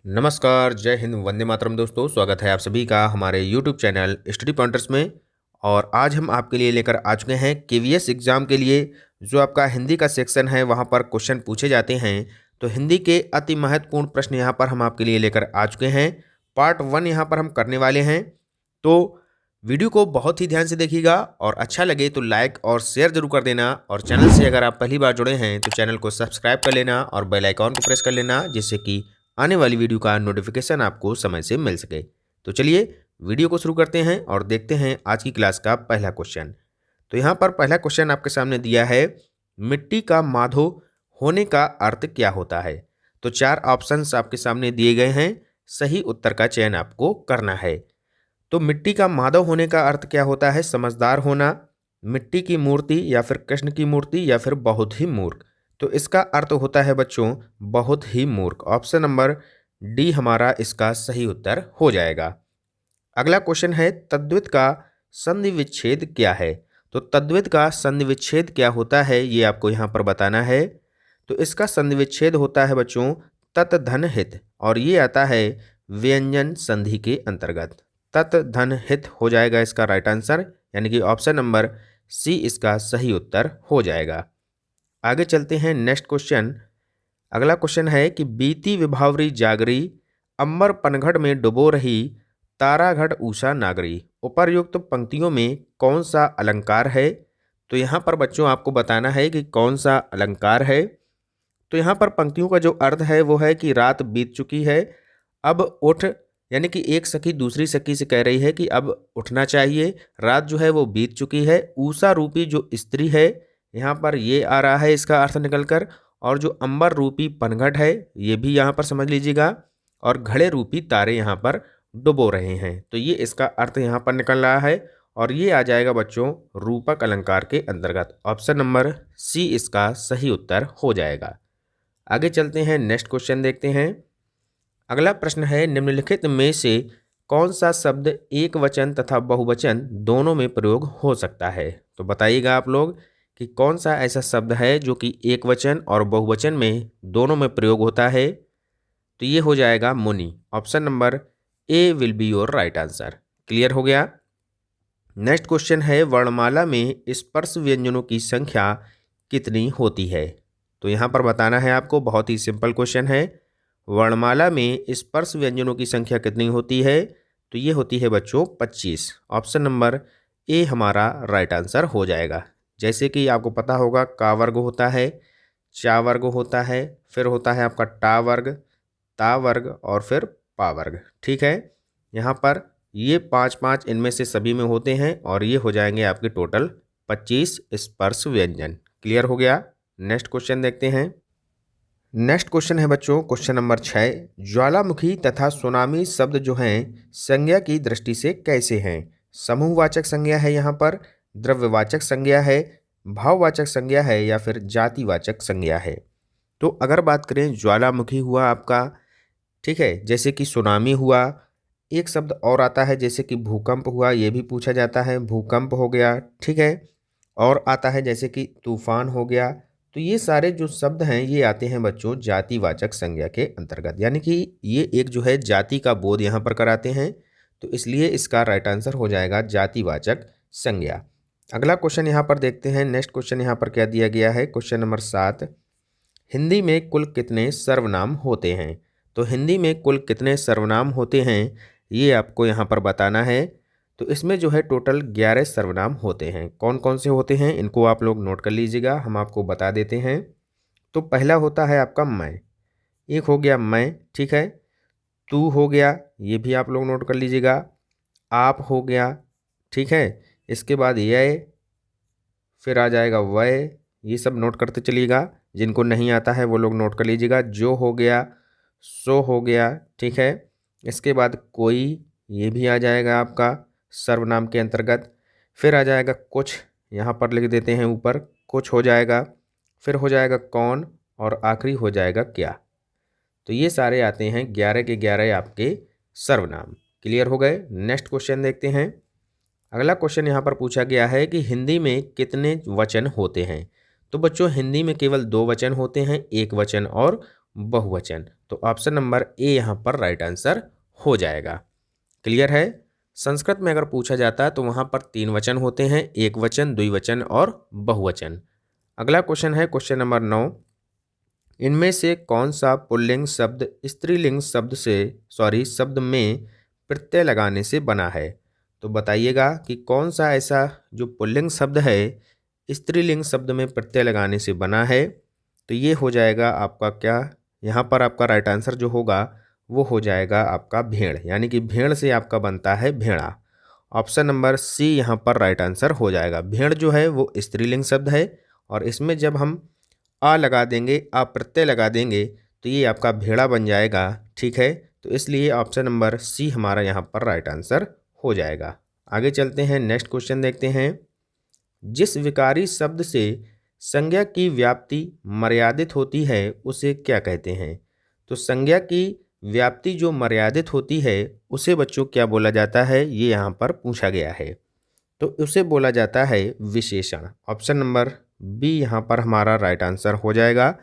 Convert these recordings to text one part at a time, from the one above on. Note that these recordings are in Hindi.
नमस्कार, जय हिंद, वंदे मातरम दोस्तों। स्वागत है आप सभी का हमारे यूट्यूब चैनल स्टडी पॉइंटर्स में। और आज हम आपके लिए लेकर आ चुके हैं केवीएस एग्ज़ाम के लिए जो आपका हिंदी का सेक्शन है, वहां पर क्वेश्चन पूछे जाते हैं। तो हिंदी के अति महत्वपूर्ण प्रश्न यहां पर हम आपके लिए लेकर आ चुके हैं। पार्ट 1 यहां पर हम करने वाले हैं। तो वीडियो को बहुत ही ध्यान से देखिएगा और अच्छा लगे तो लाइक और शेयर जरूर कर देना। और चैनल से अगर आप पहली बार जुड़े हैं तो चैनल को सब्सक्राइब कर लेना और बेल आइकॉन को प्रेस कर लेना, जिससे कि आने वाली वीडियो का नोटिफिकेशन आपको समय से मिल सके। तो चलिए वीडियो को शुरू करते हैं और देखते हैं आज की क्लास का पहला क्वेश्चन। तो यहाँ पर पहला क्वेश्चन आपके सामने दिया है, मिट्टी का माधो होने का अर्थ क्या होता है। तो 4 ऑप्शंस आपके सामने दिए गए हैं, सही उत्तर का चयन आपको करना है। तो मिट्टी का माधव होने का अर्थ क्या होता है? समझदार होना, मिट्टी की मूर्ति, या फिर कृष्ण की मूर्ति, या फिर बहुत ही मूर्ख। तो इसका अर्थ होता है बच्चों बहुत ही मूर्ख। ऑप्शन नंबर डी हमारा इसका सही उत्तर हो जाएगा। अगला क्वेश्चन है, तद्वित का संधि विच्छेद क्या है। तो तद्वित का संधि विच्छेद क्या होता है ये आपको यहाँ पर बताना है। तो इसका संधि विच्छेद होता है बच्चों तत् धन हित, और ये आता है व्यंजन संधि के अंतर्गत। तत् धन हित हो जाएगा इसका राइट आंसर, यानी कि ऑप्शन नंबर सी इसका सही उत्तर हो जाएगा। आगे चलते हैं नेक्स्ट क्वेश्चन। अगला क्वेश्चन है कि बीती विभावरी जागरी, अंबर पनघट में डुबो रही, तारागढ़ ऊषा नागरी। उपर्युक्त पंक्तियों में कौन सा अलंकार है। तो यहाँ पर बच्चों आपको बताना है कि कौन सा अलंकार है। तो यहाँ पर पंक्तियों का जो अर्थ है वो है कि रात बीत चुकी है, अब उठ, यानी कि एक सखी दूसरी सखी से कह रही है कि अब उठना चाहिए, रात जो है वो बीत चुकी है। ऊषा रूपी जो स्त्री है, यहाँ पर ये आ रहा है इसका अर्थ निकल कर। और जो अंबर रूपी पनघट है ये भी यहाँ पर समझ लीजिएगा। और घड़े रूपी तारे यहाँ पर डुबो रहे हैं, तो ये इसका अर्थ यहाँ पर निकल रहा है। और ये आ जाएगा बच्चों रूपक अलंकार के अंतर्गत। ऑप्शन नंबर सी इसका सही उत्तर हो जाएगा। आगे चलते हैं नेक्स्ट क्वेश्चन देखते हैं। अगला प्रश्न है, निम्नलिखित में से कौन सा शब्द एक वचन तथा बहुवचन दोनों में प्रयोग हो सकता है। तो बताइएगा आप लोग कि कौन सा ऐसा शब्द है जो कि एक वचन और बहुवचन में दोनों में प्रयोग होता है। तो ये हो जाएगा मुनि। Option number A will be your right answer. Clear हो गया। नेक्स्ट क्वेश्चन है, वर्णमाला में स्पर्श व्यंजनों की संख्या कितनी होती है। तो यहाँ पर बताना है आपको, बहुत ही सिंपल क्वेश्चन है। वर्णमाला में स्पर्श व्यंजनों की संख्या कितनी होती है। तो ये होती है बच्चों 25। ऑप्शन नंबर ए हमारा राइट आंसर हो जाएगा। जैसे कि आपको पता होगा, का वर्ग होता है, चा वर्ग होता है, फिर होता है आपका टा वर्ग, ता वर्ग, और फिर पा वर्ग। ठीक है, यहाँ पर ये 5 इनमें से सभी में होते हैं, और ये हो जाएंगे आपके टोटल 25 स्पर्श व्यंजन। क्लियर हो गया। नेक्स्ट क्वेश्चन देखते हैं। नेक्स्ट क्वेश्चन है बच्चों क्वेश्चन नंबर 6। ज्वालामुखी तथा सुनामी शब्द जो हैं संज्ञा की दृष्टि से कैसे हैं। समूहवाचक संज्ञा है, यहाँ पर द्रव्यवाचक संज्ञा है, भाववाचक संज्ञा है, या फिर जातिवाचक संज्ञा है। तो अगर बात करें, ज्वालामुखी हुआ आपका, ठीक है, जैसे कि सुनामी हुआ। एक शब्द और आता है जैसे कि भूकंप हुआ, ये भी पूछा जाता है, भूकंप हो गया, ठीक है। और आता है जैसे कि तूफान हो गया। तो ये सारे जो शब्द हैं ये आते हैं बच्चों जातिवाचक संज्ञा के अंतर्गत, यानी कि ये एक जो है जाति का बोध यहाँ पर कराते हैं। तो इसलिए इसका राइट आंसर हो जाएगा जातिवाचक संज्ञा। अगला क्वेश्चन यहाँ पर देखते हैं। नेक्स्ट क्वेश्चन यहाँ पर क्या दिया गया है, क्वेश्चन नंबर 7। हिंदी में कुल कितने सर्वनाम होते हैं। तो हिंदी में कुल कितने सर्वनाम होते हैं ये आपको यहाँ पर बताना है। तो इसमें जो है टोटल 11 सर्वनाम होते हैं। कौन कौन से होते हैं इनको आप लोग नोट कर लीजिएगा, हम आपको बता देते हैं। तो पहला होता है आपका मैं, एक हो गया मैं, ठीक है। तू हो गया, ये भी आप लोग नोट कर लीजिएगा। आप हो गया, ठीक है। इसके बाद यह, फिर आ जाएगा वह, ये सब नोट करते चलिएगा। जिनको नहीं आता है वो लोग नोट कर लीजिएगा। जो हो गया, सो हो गया, ठीक है। इसके बाद कोई, ये भी आ जाएगा आपका सर्वनाम के अंतर्गत। फिर आ जाएगा कुछ, यहाँ पर लिख देते हैं ऊपर, कुछ हो जाएगा। फिर हो जाएगा कौन, और आखिरी हो जाएगा क्या। तो ये सारे आते हैं 11 के 11 आपके सर्वनाम। क्लियर हो गए। नेक्स्ट क्वेश्चन देखते हैं। अगला क्वेश्चन यहाँ पर पूछा गया है कि हिंदी में कितने वचन होते हैं। तो बच्चों हिंदी में केवल 2 वचन होते हैं, एक वचन और बहुवचन। तो ऑप्शन नंबर ए यहाँ पर राइट आंसर हो जाएगा। क्लियर है। संस्कृत में अगर पूछा जाता है तो वहाँ पर 3 वचन होते हैं, एक वचन, द्विवचन और बहुवचन। अगला क्वेश्चन है क्वेश्चन नंबर 9। इनमें से कौन सा पुल्लिंग शब्द स्त्रीलिंग शब्द में प्रत्यय लगाने से बना है? तो बताइएगा कि कौन सा ऐसा जो पुल्लिंग शब्द है स्त्रीलिंग शब्द में प्रत्यय लगाने से बना है। तो ये हो जाएगा आपका क्या, यहाँ पर आपका राइट आंसर जो होगा वो हो जाएगा आपका भेड़, यानी कि भेड़ से आपका बनता है भेड़ा। ऑप्शन नंबर सी यहाँ पर राइट आंसर हो जाएगा। भेड़ जो है वो स्त्रीलिंग शब्द है और इसमें जब हम आ लगा देंगे, आ प्रत्यय लगा देंगे तो ये आपका भेड़ा बन जाएगा। ठीक है, तो इसलिए ऑप्शन नंबर सी हमारा यहाँ पर राइट आंसर हो जाएगा। आगे चलते हैं, नेक्स्ट क्वेश्चन देखते हैं। जिस विकारी शब्द से संज्ञा की व्याप्ति मर्यादित होती है उसे क्या कहते हैं? तो संज्ञा की व्याप्ति जो मर्यादित होती है उसे बच्चों क्या बोला जाता है, ये यहाँ पर पूछा गया है। तो उसे बोला जाता है विशेषण। ऑप्शन नंबर बी यहाँ पर हमारा राइट आंसर हो जाएगा।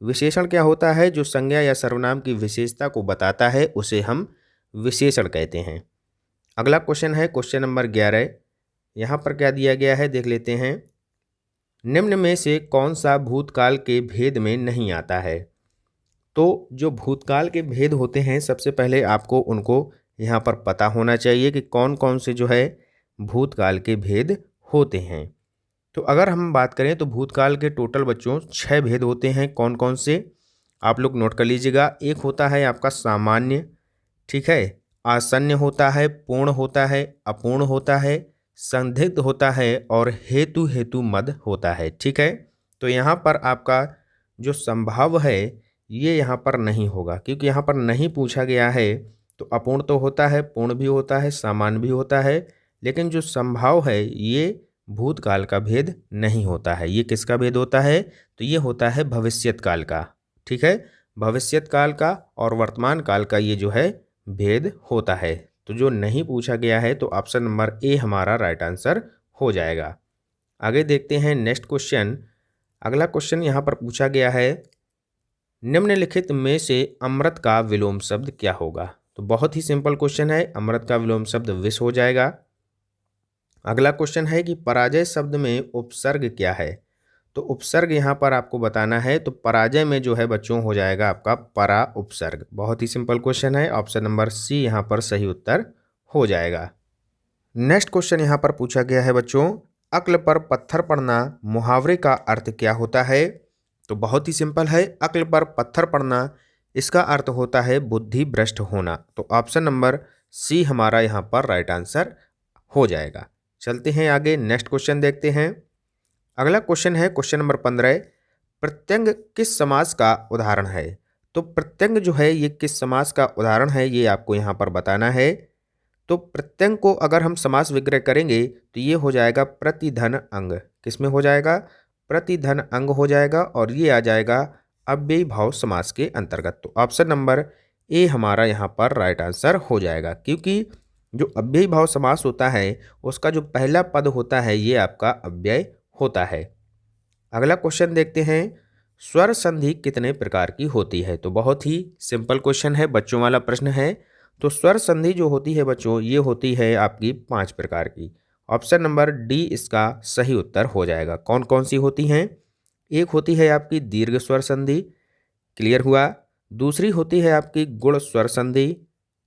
विशेषण क्या होता है? जो संज्ञा या सर्वनाम की विशेषता को बताता है उसे हम विशेषण कहते हैं। अगला क्वेश्चन है क्वेश्चन नंबर 11। यहाँ पर क्या दिया गया है देख लेते हैं। निम्न में से कौन सा भूतकाल के भेद में नहीं आता है? तो जो भूतकाल के भेद होते हैं सबसे पहले आपको उनको यहाँ पर पता होना चाहिए कि कौन कौन से जो है भूतकाल के भेद होते हैं। तो अगर हम बात करें तो भूतकाल के टोटल बच्चों 6 भेद होते हैं। कौन कौन से आप लोग नोट कर लीजिएगा। एक होता है आपका सामान्य, ठीक है, आसन्न होता है, पूर्ण होता है, अपूर्ण होता है, संदिग्ध होता है और हेतु मद होता है। ठीक है, तो यहाँ पर आपका जो संभाव है ये यहाँ पर नहीं होगा क्योंकि यहाँ पर नहीं पूछा गया है। तो अपूर्ण तो होता है, पूर्ण भी होता है, सामान्य भी होता है, लेकिन जो संभाव है ये भूतकाल का भेद नहीं होता है। ये किसका भेद होता है? तो ये होता है भविष्यत काल का। ठीक है, भविष्यत काल का और वर्तमान काल का ये जो है भेद होता है। तो जो नहीं पूछा गया है तो ऑप्शन नंबर ए हमारा राइट आंसर हो जाएगा। आगे देखते हैं नेक्स्ट क्वेश्चन। अगला क्वेश्चन यहाँ पर पूछा गया है, निम्नलिखित में से अमृत का विलोम शब्द क्या होगा? तो बहुत ही सिंपल क्वेश्चन है, अमृत का विलोम शब्द विष हो जाएगा। अगला क्वेश्चन है कि पराजय शब्द में उपसर्ग क्या है? तो उपसर्ग यहाँ पर आपको बताना है। तो पराजय में जो है बच्चों हो जाएगा आपका परा उपसर्ग। बहुत ही सिंपल क्वेश्चन है, ऑप्शन नंबर सी यहाँ पर सही उत्तर हो जाएगा। नेक्स्ट क्वेश्चन यहाँ पर पूछा गया है बच्चों, अक्ल पर पत्थर पड़ना मुहावरे का अर्थ क्या होता है? तो बहुत ही सिंपल है, अक्ल पर पत्थर पड़ना इसका अर्थ होता है बुद्धि भ्रष्ट होना। तो ऑप्शन नंबर सी हमारा यहाँ पर राइट आंसर हो जाएगा। चलते हैं आगे, नेक्स्ट क्वेश्चन देखते हैं। अगला क्वेश्चन है क्वेश्चन नंबर 15। प्रत्यंग किस समास का उदाहरण है? तो प्रत्यंग जो है ये किस समास का उदाहरण है ये आपको यहाँ पर बताना है। तो प्रत्यंग को अगर हम समास विग्रह करेंगे तो ये हो जाएगा प्रतिधन अंग। किस में हो जाएगा? प्रतिधन अंग हो जाएगा और ये आ जाएगा अव्ययी भाव समास के अंतर्गत। तो ऑप्शन नंबर ए हमारा यहाँ पर राइट आंसर हो जाएगा, क्योंकि जो अव्ययी भाव समास होता है उसका जो पहला पद होता है ये आपका अव्यय होता है। अगला क्वेश्चन देखते हैं, स्वर संधि कितने प्रकार की होती है? तो बहुत ही सिंपल क्वेश्चन है, बच्चों वाला प्रश्न है। तो स्वर संधि जो होती है बच्चों ये होती है आपकी 5 प्रकार की। ऑप्शन नंबर डी इसका सही उत्तर हो जाएगा। कौन कौन सी होती हैं? एक होती है आपकी दीर्घ स्वर संधि, क्लियर हुआ। दूसरी होती है आपकी गुण स्वर संधि,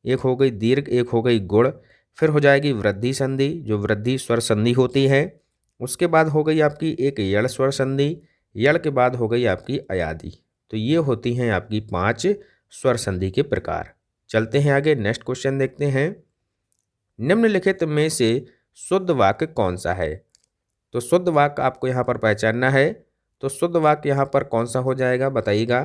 एक हो गई दीर्घ, एक हो गई गुण। फिर हो जाएगी वृद्धि संधि, जो वृद्धि स्वर संधि होती है। उसके बाद हो गई आपकी एक यड़ स्वर संधि, यड़ के बाद हो गई आपकी अयादि। तो ये होती हैं आपकी 5 स्वर संधि के प्रकार। चलते हैं आगे, नेक्स्ट क्वेश्चन देखते हैं। निम्नलिखित में से शुद्ध वाक्य कौन सा है? तो शुद्ध वाक्य आपको यहाँ पर पहचानना है। तो शुद्ध वाक्य यहाँ पर कौन सा हो जाएगा बताइएगा।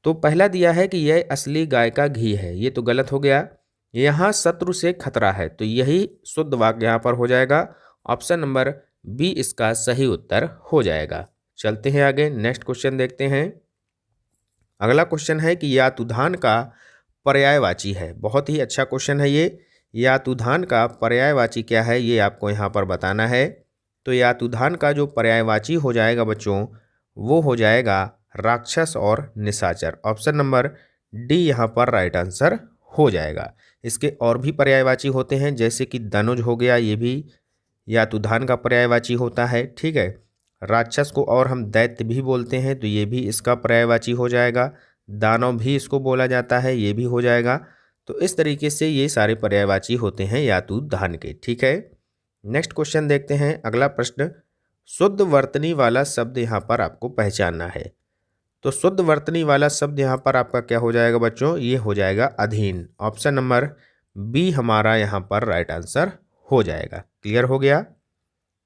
तो पहला दिया है कि यह असली गाय का घी है, ये तो गलत हो गया। यहाँ शत्रु से खतरा है, तो यही शुद्ध वाक्य यहाँ पर हो जाएगा। ऑप्शन नंबर बी इसका सही उत्तर हो जाएगा। चलते हैं आगे, नेक्स्ट क्वेश्चन देखते हैं। अगला क्वेश्चन है कि यातुधान का पर्यायवाची है। बहुत ही अच्छा क्वेश्चन है ये। यातुधान का पर्यायवाची क्या है ये आपको यहाँ पर बताना है। तो यातुधान का जो पर्यायवाची हो जाएगा बच्चों वो हो जाएगा राक्षस और निशाचर। ऑप्शन नंबर डी यहाँ पर राइट आंसर हो जाएगा। इसके और भी पर्यायवाची होते हैं, जैसे कि दनुज हो गया, ये भी यातुधान का पर्यायवाची होता है। ठीक है, राक्षस को और हम दैत्य भी बोलते हैं, तो ये भी इसका पर्यायवाची हो जाएगा। दानव भी इसको बोला जाता है, ये भी हो जाएगा। तो इस तरीके से ये सारे पर्यायवाची होते हैं यातुधान के। ठीक है, नेक्स्ट क्वेश्चन देखते हैं। अगला प्रश्न, शुद्ध वर्तनी वाला शब्द यहाँ पर आपको पहचानना है। तो शुद्ध वर्तनी वाला शब्द यहाँ पर आपका क्या हो जाएगा बच्चों? ये हो जाएगा अधीन। ऑप्शन नंबर बी हमारा यहाँ पर राइट आंसर हो जाएगा। क्लियर हो गया?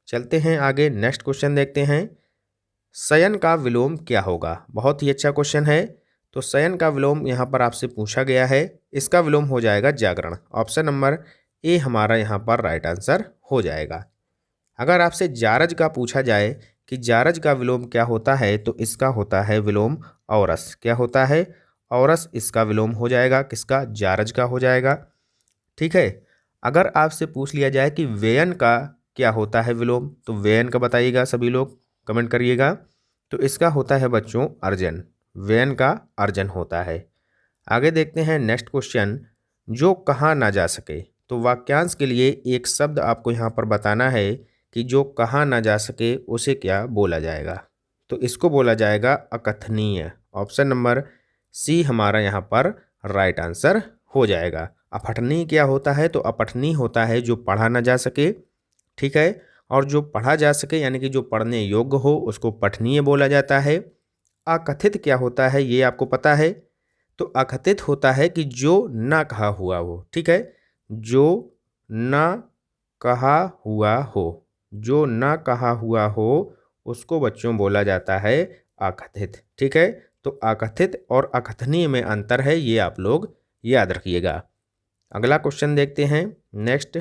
चलते हैं आगे, नेक्स्ट क्वेश्चन देखते हैं। शयन का विलोम क्या होगा? बहुत ही अच्छा क्वेश्चन है। तो शयन का विलोम यहाँ पर आपसे पूछा गया है, इसका विलोम हो जाएगा जागरण। ऑप्शन नंबर ए हमारा यहाँ पर राइट आंसर हो जाएगा। अगर आपसे जारज का पूछा जाए कि जारज का विलोम क्या होता है, तो इसका होता है विलोम औरस। क्या होता है? औरस इसका विलोम हो जाएगा। किसका? जारज का हो जाएगा। ठीक है, अगर आपसे पूछ लिया जाए कि व्ययन का क्या होता है विलोम, तो व्ययन का बताइएगा, सभी लोग कमेंट करिएगा। तो इसका होता है बच्चों अर्जन। व्ययन का अर्जन होता है। आगे देखते हैं नेक्स्ट क्वेश्चन, जो कहा ना जा सके। तो वाक्यांश के लिए एक शब्द आपको यहाँ पर बताना है कि जो कहा ना जा सके उसे क्या बोला जाएगा। तो इसको बोला जाएगा अकथनीय। ऑप्शन नंबर सी हमारा यहाँ पर राइट आंसर हो जाएगा। अपठनीय क्या होता है? तो अपठनीय होता है जो पढ़ा ना जा सके। ठीक है, और जो पढ़ा जा सके यानी कि जो पढ़ने योग्य हो उसको पठनीय बोला जाता है। अकथित क्या होता है ये आपको पता है? तो अकथित होता है कि जो ना कहा हुआ हो। ठीक है, जो ना कहा हुआ हो, जो ना कहा हुआ हो उसको बच्चों बोला जाता है अकथित। ठीक है, तो अकथित और अकथनीय में अंतर है, ये आप लोग याद रखिएगा। अगला क्वेश्चन देखते हैं नेक्स्ट,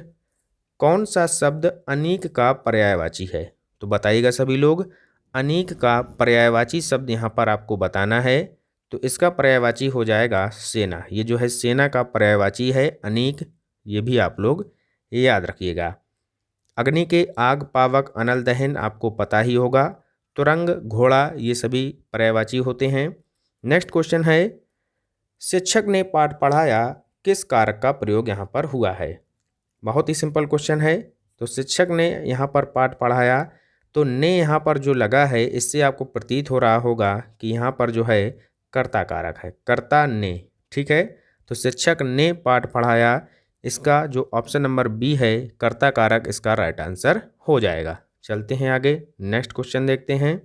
कौन सा शब्द अनीक का पर्यायवाची है? तो बताइएगा सभी लोग, अनीक का पर्यायवाची शब्द यहाँ पर आपको बताना है। तो इसका पर्यायवाची हो जाएगा सेना। ये जो है सेना का पर्यायवाची है अनीक, ये भी आप लोग याद रखिएगा। अग्नि के आग, पावक, अनल, दहन आपको पता ही होगा। तुरंग, घोड़ा, ये सभी पर्यायवाची होते हैं। नेक्स्ट क्वेश्चन है, शिक्षक ने पाठ पढ़ाया किस कारक का प्रयोग यहाँ पर हुआ है? बहुत ही सिंपल क्वेश्चन है। तो शिक्षक ने यहाँ पर पाठ पढ़ाया, तो ने यहाँ पर जो लगा है इससे आपको प्रतीत हो रहा होगा कि यहाँ पर जो है कर्ता कारक है, कर्ता ने। ठीक है, तो शिक्षक ने पाठ पढ़ाया, इसका जो ऑप्शन नंबर बी है कर्ता कारक, इसका राइट आंसर हो जाएगा। चलते हैं आगे, नेक्स्ट क्वेश्चन देखते हैं।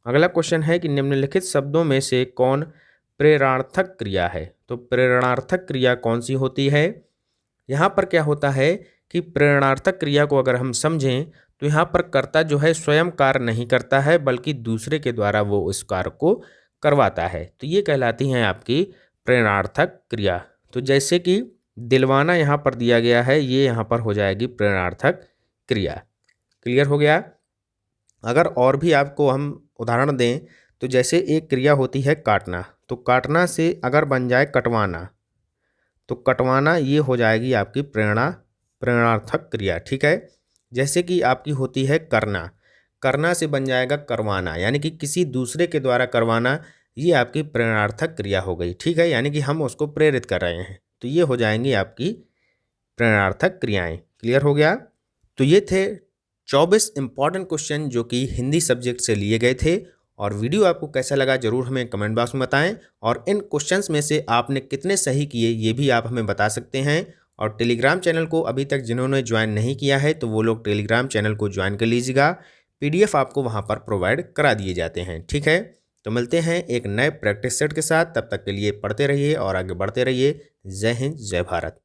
अगला क्वेश्चन है कि निम्नलिखित शब्दों में से कौन प्रेरणार्थक क्रिया है? तो प्रेरणार्थक क्रिया कौन सी होती है? यहाँ पर क्या होता है कि प्रेरणार्थक क्रिया को अगर हम समझें तो यहाँ पर कर्ता जो है स्वयं कार्य नहीं करता है, बल्कि दूसरे के द्वारा वो उस कार्य को करवाता है। तो ये कहलाती हैं आपकी प्रेरणार्थक क्रिया। तो जैसे कि दिलवाना यहाँ पर दिया गया है, ये यहाँ पर हो जाएगी प्रेरणार्थक क्रिया। क्लियर हो गया? अगर और भी आपको हम उदाहरण दें तो जैसे एक क्रिया होती है काटना, तो काटना से अगर बन जाए कटवाना, तो कटवाना ये हो जाएगी आपकी प्रेरणार्थक क्रिया। ठीक है, जैसे कि आपकी होती है करना, करना से बन जाएगा करवाना, यानी कि किसी दूसरे के द्वारा करवाना, ये आपकी प्रेरणार्थक क्रिया हो गई। ठीक है, यानी कि हम उसको प्रेरित कर रहे हैं, तो ये हो जाएंगी आपकी प्रेरणार्थक क्रियाएं। क्लियर हो गया? तो ये थे 24 इंपॉर्टेंट क्वेश्चन जो कि हिंदी सब्जेक्ट से लिए गए थे। और वीडियो आपको कैसा लगा ज़रूर हमें कमेंट बॉक्स में बताएं, और इन क्वेश्चंस में से आपने कितने सही किए ये भी आप हमें बता सकते हैं। और टेलीग्राम चैनल को अभी तक जिन्होंने ज्वाइन नहीं किया है तो वो लोग टेलीग्राम चैनल को ज्वाइन कर लीजिएगा, PDF आपको वहाँ पर प्रोवाइड करा दिए जाते हैं। ठीक है, तो मिलते हैं एक नए प्रैक्टिस सेट के साथ, तब तक के लिए पढ़ते रहिए और आगे बढ़ते रहिए। जय हिंद, जय भारत।